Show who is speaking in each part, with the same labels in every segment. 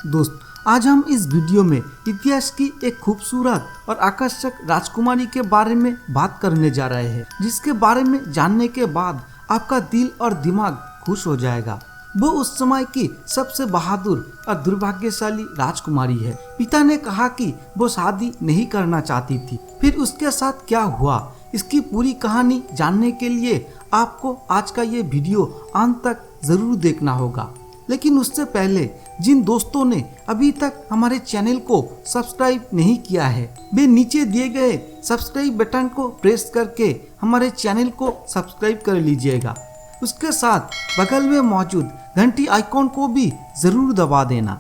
Speaker 1: दोस्त, आज हम इस वीडियो में इतिहास की एक खूबसूरत और आकर्षक राजकुमारी के बारे में बात करने जा रहे हैं, जिसके बारे में जानने के बाद आपका दिल और दिमाग खुश हो जाएगा। वो उस समय की सबसे बहादुर और दुर्भाग्यशाली राजकुमारी है। पिता ने कहा कि वो शादी नहीं करना चाहती थी। फिर उसके साथ क्या हुआ, इसकी पूरी कहानी जानने के लिए आपको आज का ये वीडियो अंत तक जरूर देखना होगा। लेकिन उससे पहले जिन दोस्तों ने अभी तक हमारे चैनल को सब्सक्राइब नहीं किया है, वे नीचे दिए गए सब्सक्राइब बटन को प्रेस करके हमारे चैनल को सब्सक्राइब कर लीजिएगा। उसके साथ बगल में मौजूद घंटी आइकॉन को भी जरूर दबा देना।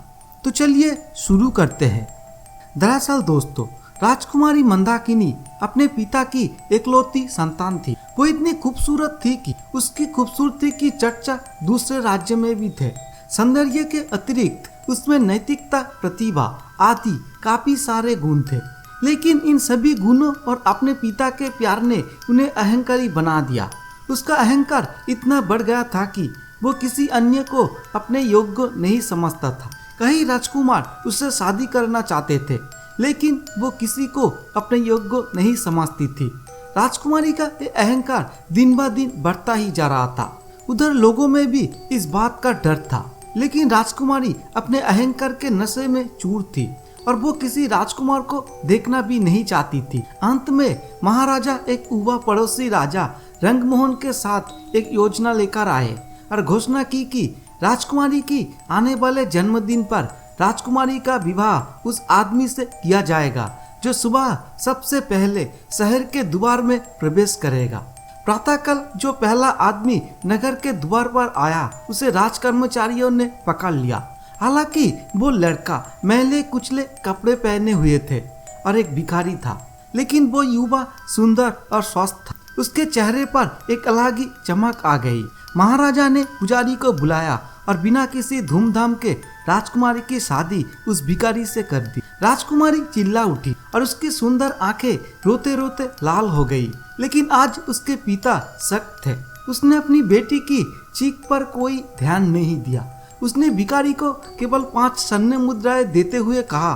Speaker 1: तो चलिए शुरू करते हैं। दरअसल दोस्तों, राजकुमारी मंदाकिनी अपने पिता की इकलौती संतान थी। वो इतनी खूबसूरत थी कि उसकी खूबसूरती की चर्चा दूसरे राज्य में भी थे। सौंदर्य के अतिरिक्त उसमें नैतिकता, प्रतिभा आदि काफी सारे गुण थे। लेकिन इन सभी गुणों और अपने पिता के प्यार ने उन्हें अहंकारी बना दिया। उसका अहंकार इतना बढ़ गया था कि वो किसी अन्य को अपने योग्य नहीं समझता था। कई राजकुमार उससे शादी करना चाहते थे, लेकिन वो किसी को अपने योग्य नहीं समझती थी। राजकुमारी का ये अहंकार दिन ब दिन बढ़ता ही जा रहा था। उधर लोगों में भी इस बात का डर था, लेकिन राजकुमारी अपने अहंकार के नशे में चूर थी और वो किसी राजकुमार को देखना भी नहीं चाहती थी। अंत में महाराजा एक युवा पड़ोसी राजा रंगमोहन के साथ एक योजना लेकर आए और घोषणा की कि राजकुमारी की आने वाले जन्मदिन पर राजकुमारी का विवाह उस आदमी से किया जाएगा जो सुबह सबसे पहले शहर के द्वार में प्रवेश करेगा। प्रातःकाल जो पहला आदमी नगर के द्वार पर आया, उसे राज कर्मचारियों ने पकड़ लिया। हालांकि वो लड़का मैले कुचले कपड़े पहने हुए थे और एक भिखारी था, लेकिन वो युवा सुंदर और स्वस्थ था। उसके चेहरे पर एक अलग ही चमक आ गई। महाराजा ने पुजारी को बुलाया और बिना किसी धूमधाम के राजकुमारी की शादी उस भिखारी से कर दी। राजकुमारी चिल्ला उठी और उसकी सुंदर आंखें रोते रोते लाल हो गई। लेकिन आज उसके पिता सख्त थे। उसने अपनी बेटी की चीख पर कोई ध्यान नहीं दिया। उसने भिखारी को केवल 5 स्वर्ण मुद्राएं देते हुए कहा,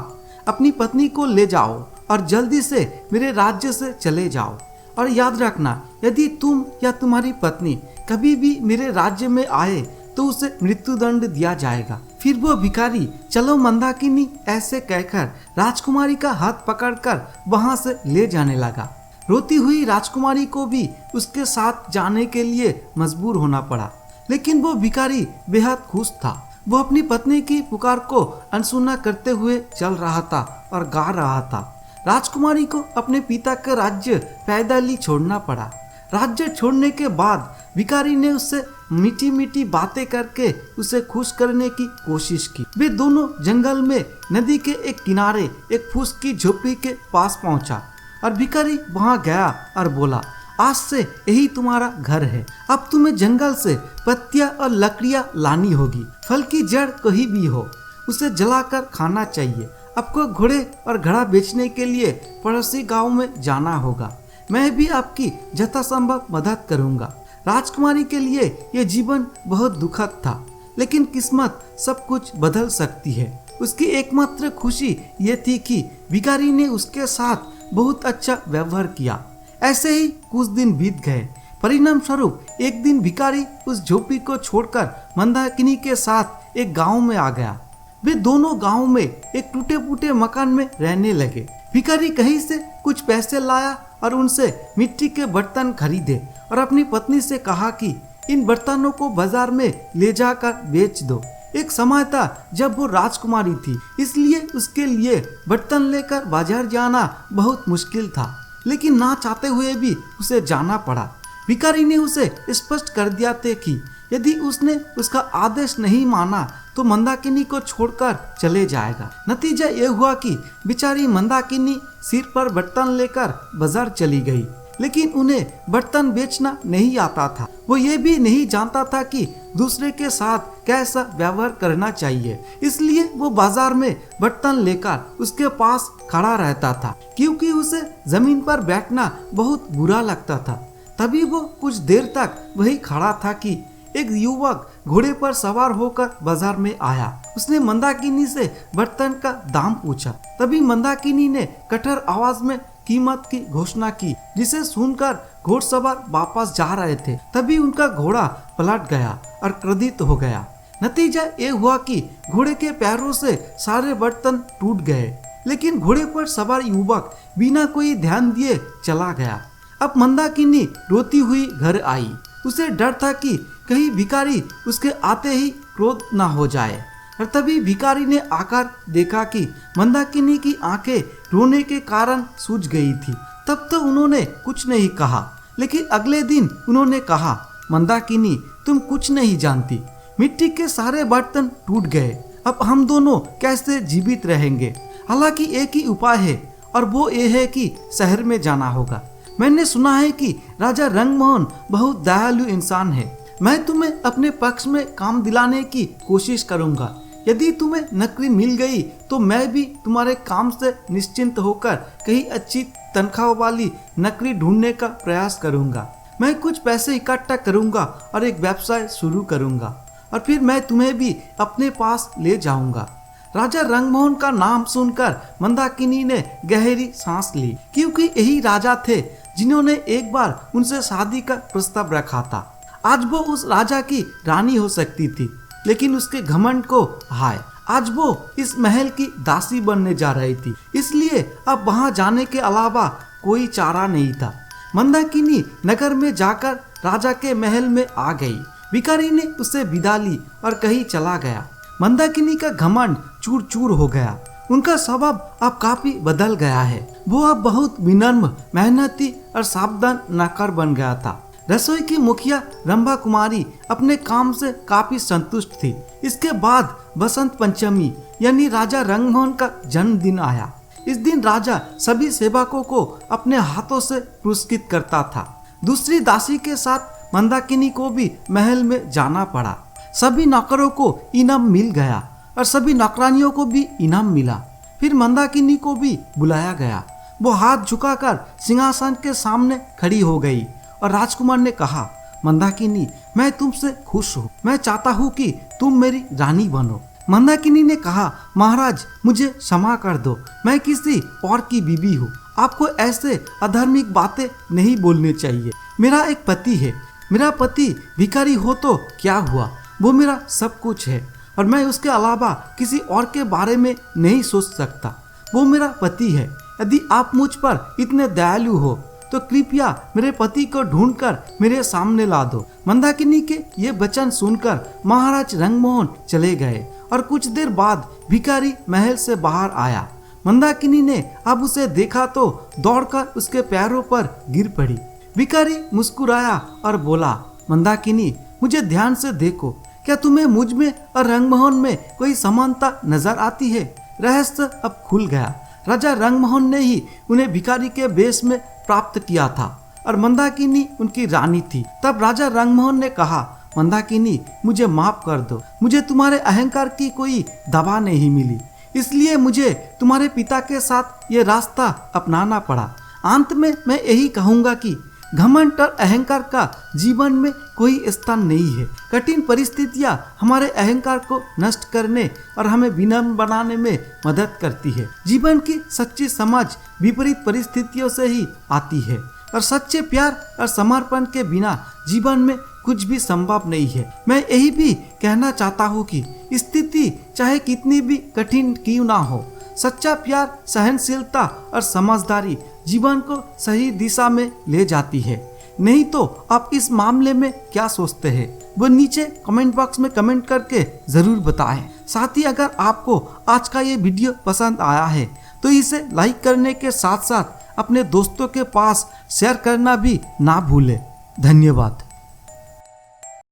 Speaker 1: अपनी पत्नी को ले जाओ और जल्दी से मेरे राज्य से चले जाओ। और याद रखना, यदि तुम या तुम्हारी पत्नी कभी भी मेरे राज्य में आए तो उसे मृत्युदंड दिया जाएगा। फिर वो भिखारी चलो मंदाकिनी ऐसे कहकर राजकुमारी का हाथ पकड़कर वहां से ले जाने लगा। रोती हुई राजकुमारी को भी उसके साथ जाने के लिए मजबूर होना पड़ा, लेकिन वो भिखारी बेहद खुश था। वो अपनी पत्नी की पुकार को अनसुना करते हुए चल रहा था और गा रहा था। राजकुमारी को अपने पिता का राज्य पैदल ही छोड़ना पड़ा। राज्य छोड़ने के बाद भिखारी ने उससे मीठी मीठी बातें करके उसे खुश करने की कोशिश की। वे दोनों जंगल में नदी के एक किनारे एक फूस की झोपड़ी के पास पहुंचा और भिखारी वहां गया और बोला, आज से यही तुम्हारा घर है। अब तुम्हें जंगल से पत्तियां और लकड़ियां लानी होगी। फल की जड़ कहीं भी हो, उसे जलाकर खाना चाहिए। आपको घोड़े और घड़ा बेचने के लिए पड़ोसी गांव में जाना होगा। मैं भी आपकी यथासंभव मदद करूंगा। राजकुमारी के लिए यह जीवन बहुत दुखद था, लेकिन किस्मत सब कुछ बदल सकती है। उसकी एकमात्र खुशी ये थी कि भिखारी ने उसके साथ बहुत अच्छा व्यवहार किया। ऐसे ही कुछ दिन बीत गए। परिणाम स्वरूप एक दिन भिखारी उस झोपड़ी को छोड़कर मंदाकिनी के साथ एक गांव में आ गया। वे दोनों गांव में एक टूटे फूटे मकान में रहने लगे। भिखारी कहीं से कुछ पैसे लाया और उनसे मिट्टी के बर्तन खरीदे और अपनी पत्नी से कहा कि इन बर्तनों को बाजार में ले जाकर बेच दो। एक समय था जब वो राजकुमारी थी, इसलिए उसके लिए बर्तन लेकर बाजार जाना बहुत मुश्किल था, लेकिन ना चाहते हुए भी उसे जाना पड़ा। भिखारी ने उसे स्पष्ट कर दिया था कि यदि उसने उसका आदेश नहीं माना तो मंदाकिनी को छोड़कर चले जाएगा। नतीजा ये हुआ कि बेचारी मंदाकिनी सिर पर बर्तन लेकर बाजार चली गई, लेकिन उन्हें बर्तन बेचना नहीं आता था। वो ये भी नहीं जानता था कि दूसरे के साथ कैसा व्यवहार करना चाहिए, इसलिए वो बाजार में बर्तन लेकर उसके पास खड़ा रहता था, क्योंकि उसे जमीन पर बैठना बहुत बुरा लगता था। तभी वो कुछ देर तक वही खड़ा था कि एक युवक घोड़े पर सवार होकर बाजार में आया। उसने मंदाकिनी से बर्तन का दाम पूछा। तभी मंदाकिनी ने कठोर आवाज में कीमत की घोषणा की, जिसे सुनकर घोड़सवार वापस जा रहे थे। तभी उनका घोड़ा पलट गया और क्रोधित हो गया। नतीजा ये हुआ कि घोड़े के पैरों से सारे बर्तन टूट गए, लेकिन घोड़े पर सवार युवक बिना कोई ध्यान दिए चला गया। अब मंदाकिनी रोती हुई घर आई। उसे डर था कि कहीं भिखारी उसके आते ही क्रोध न हो जाए। और तभी भिखारी ने आकर देखा कि मंदाकिनी की आंखें रोने के कारण सूज गई थी। तब तो उन्होंने कुछ नहीं कहा, लेकिन अगले दिन उन्होंने कहा, मंदाकिनी तुम कुछ नहीं जानती, मिट्टी के सारे बर्तन टूट गए, अब हम दोनों कैसे जीवित रहेंगे। हालांकि एक ही उपाय है और वो ये है कि शहर में जाना होगा। मैंने सुना है कि राजा रंगमोहन बहुत दयालु इंसान है। मैं तुम्हें अपने पक्ष में काम दिलाने की कोशिश करूंगा। यदि तुम्हें नौकरी मिल गई तो मैं भी तुम्हारे काम से निश्चिंत होकर कहीं अच्छी तनख्वाह वाली नौकरी ढूंढने का प्रयास करूंगा। मैं कुछ पैसे इकट्ठा करूंगा और एक व्यवसाय शुरू करूंगा और फिर मैं तुम्हें भी अपने पास ले जाऊंगा। राजा रंगमोहन का नाम सुनकर मंदाकिनी ने गहरी सांस ली, क्योंकि यही राजा थे जिन्होंने एक बार उनसे शादी का प्रस्ताव रखा था। आज वो उस राजा की रानी हो सकती थी, लेकिन उसके घमंड को हाय, आज वो इस महल की दासी बनने जा रही थी। इसलिए अब वहां जाने के अलावा कोई चारा नहीं था। मंदाकिनी नगर में जाकर राजा के महल में आ गई। भिखारी ने उसे विदा ली और कहीं चला गया। मंदाकिनी का घमंड चूर चूर हो गया। उनका स्वभाव अब काफी बदल गया है। वो अब बहुत विनम्र, मेहनती और सावधान नौकर बन गया था। रसोई की मुखिया रंभा कुमारी अपने काम से काफी संतुष्ट थी। इसके बाद बसंत पंचमी यानी राजा रंगमोहन का जन्मदिन आया। इस दिन राजा सभी सेवकों को अपने हाथों से पुरस्कृत करता था। दूसरी दासी के साथ मंदाकिनी को भी महल में जाना पड़ा। सभी नौकरों को इनाम मिल गया और सभी नौकरानियों को भी इनाम मिला। फिर मंदाकिनी को भी बुलाया गया। वो हाथ झुकाकर सिंहासन के सामने खड़ी हो गई और राजकुमार ने कहा, मंदाकिनी मैं तुमसे खुश हूँ। मैं चाहता हूँ कि तुम मेरी रानी बनो। मंदाकिनी ने कहा, महाराज मुझे क्षमा कर दो, मैं किसी और की बीवी हूँ। आपको ऐसे अधार्मिक बातें नहीं बोलनी चाहिए। मेरा एक पति है। मेरा पति भिखारी हो तो क्या हुआ, वो मेरा सब कुछ है और मैं उसके अलावा किसी और के बारे में नहीं सोच सकता। वो मेरा पति है। यदि आप मुझ पर इतने दयालु हो तो कृपया मेरे पति को ढूंढकर मेरे सामने ला दो। मंदाकिनी के ये वचन सुनकर महाराज रंगमोहन चले गए और कुछ देर बाद भिखारी महल से बाहर आया। मंदाकिनी ने अब उसे देखा तो दौड़कर उसके पैरों पर गिर पड़ी। भिखारी मुस्कुराया और बोला, मंदाकिनी मुझे ध्यान से देखो, क्या तुम्हें मुझ में और रंगमोहन में कोई समानता नजर आती है? रहस्य अब खुल गया। राजा रंगमोहन ने ही उन्हें भिखारी के वेश में प्राप्त किया था और मंदाकिनी उनकी रानी थी। तब राजा रंगमोहन ने कहा, मंदाकिनी मुझे माफ कर दो। मुझे तुम्हारे अहंकार की कोई दवा नहीं मिली, इसलिए मुझे तुम्हारे पिता के साथ ये रास्ता अपनाना पड़ा। अंत में मैं यही कहूँगा कि घमंड और अहंकार का जीवन में कोई स्थान नहीं है। कठिन परिस्थितियां हमारे अहंकार को नष्ट करने और हमें विनम्र बनाने में मदद करती है। जीवन की सच्ची समझ विपरीत परिस्थितियों से ही आती है और सच्चे प्यार और समर्पण के बिना जीवन में कुछ भी संभव नहीं है। मैं यही भी कहना चाहता हूँ कि स्थिति चाहे कितनी भी कठिन क्यों ना हो, सच्चा प्यार, सहनशीलता और समझदारी जीवन को सही दिशा में ले जाती है। नहीं तो आप इस मामले में क्या सोचते हैं, वो नीचे कमेंट बॉक्स में कमेंट करके जरूर बताएं। साथ ही अगर आपको आज का ये वीडियो पसंद आया है तो इसे लाइक करने के साथ साथ अपने दोस्तों के पास शेयर करना भी ना भूलें। धन्यवाद।